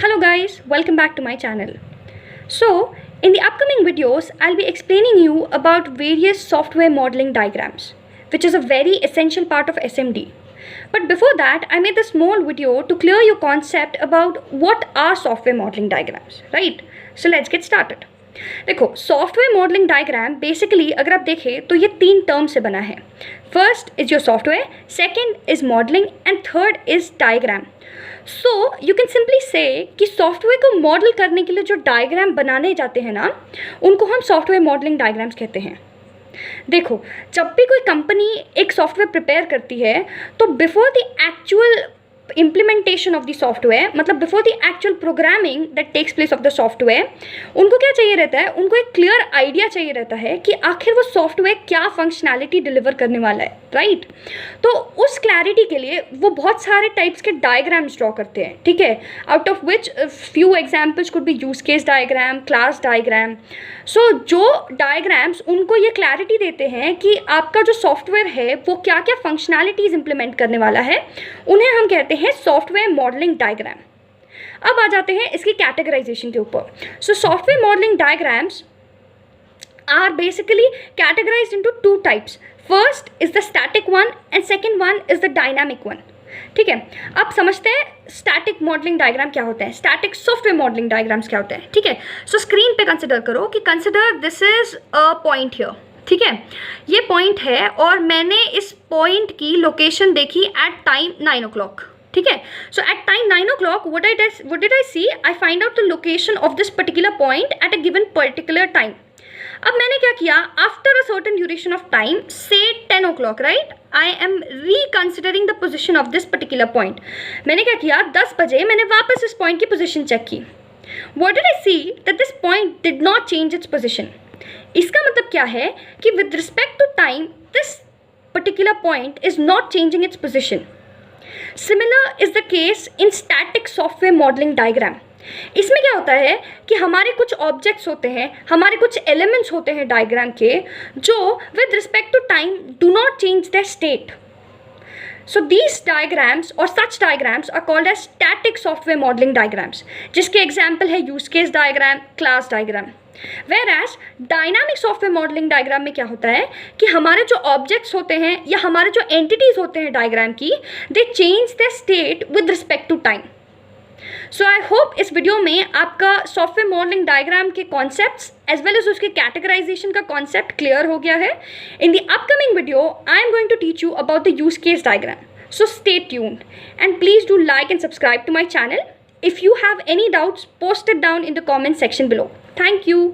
Hello guys, welcome back to my channel. So, in the upcoming videos, I'll be explaining you about various software modeling diagrams, which is a very essential part of SMD. But before that, I made a small video to clear your concept about what are software modeling diagrams, right? So let's get started. देखो software modelling diagram basically अगर आप देखें तो ये 3 term से बना है. First is your software, second is modelling and third is diagram. So you can simply से कि सॉफ्टवेयर को मॉडल करने के लिए जो डायग्राम बनाने जाते हैं ना, उनको हम सॉफ्टवेयर मॉडलिंग डायग्राम्स कहते हैं. देखो जब भी कोई कंपनी एक सॉफ्टवेयर प्रिपेयर करती है तो before the actual implementation of the software, मतलब before the actual programming that takes place of the software, उनको क्या चाहिए रहता है, उनको एक क्लियर आइडिया चाहिए रहता है कि आखिर वो सॉफ्टवेयर क्या फंक्शनैलिटी डिलीवर करने वाला है, राइट? तो उस क्लैरिटी के लिए वो बहुत सारे टाइप्स के डायग्राम्स ड्रॉ करते हैं, ठीक है. Out of which few examples could be use case diagram, class diagram. So जो डायग्राम्स उनको ये क्लैरिटी देते हैं कि आपका जो सॉफ्टवेयर है वो क्या क्या फंक्शनैलिटीज इंप्लीमेंट करने वाला है, उन्हें हम कहते हैं सॉफ्टवेयर मॉडलिंग डायग्राम. अब आ जाते हैं इसकी कैटेगराइजेशन के ऊपर. So software modelling diagrams are basically categorized into 2 types. First is the static one and second one is the dynamic one. ठीक है, अब समझते हैं स्टैटिक मॉडलिंग डायग्राम क्या होता है, स्टैटिक सॉफ्टवेयर मॉडलिंग डायग्राम्स क्या होते हैं. ठीक है, सो स्क्रीन पे कंसिडर करो कि consider this is a point here. ठीक है, ये पॉइंट है और मैंने इस पॉइंट की लोकेशन देखी एट टाइम 9 o'clock. ठीक है, सो at time 9 o'clock what did I see? I find out the location of this particular point at a given particular time. अब मैंने क्या किया, after a certain duration of time से 10 o'clock, right, I am reconsidering the position of this particular point. मैंने क्या किया, 10 बजे मैंने वापस इस पॉइंट की पोजिशन चेक की. What did I see? That this point did not change its position. इसका मतलब क्या है कि with respect to time this particular point is not changing its position. Similar is the case in static software modelling diagram. इसमें क्या होता है कि हमारे कुछ ऑब्जेक्ट्स होते हैं, हमारे कुछ एलिमेंट्स होते हैं डायग्राम के, जो with respect to time do not change their state. So these diagrams or such diagrams are called as static software modeling diagrams, जिसके एग्जाम्पल है use case diagram, class diagram. Whereas dynamic software modeling diagram में क्या होता है कि हमारे जो objects होते हैं या हमारे जो एंटिटीज होते हैं डायग्राम की, they change their state with respect to time. So I hope इस वीडियो में आपका सॉफ्टवेयर मॉडलिंग डायग्राम के कॉन्सेप्ट्स एज वेल एज उसके कैटेगराइजेशन का कॉन्सेप्ट क्लियर हो गया है. In the upcoming video I am going to teach you about the use case diagram. So stay tuned and please do like and subscribe to my channel. If you have any doubts, post it down in the comment section below. Thank you.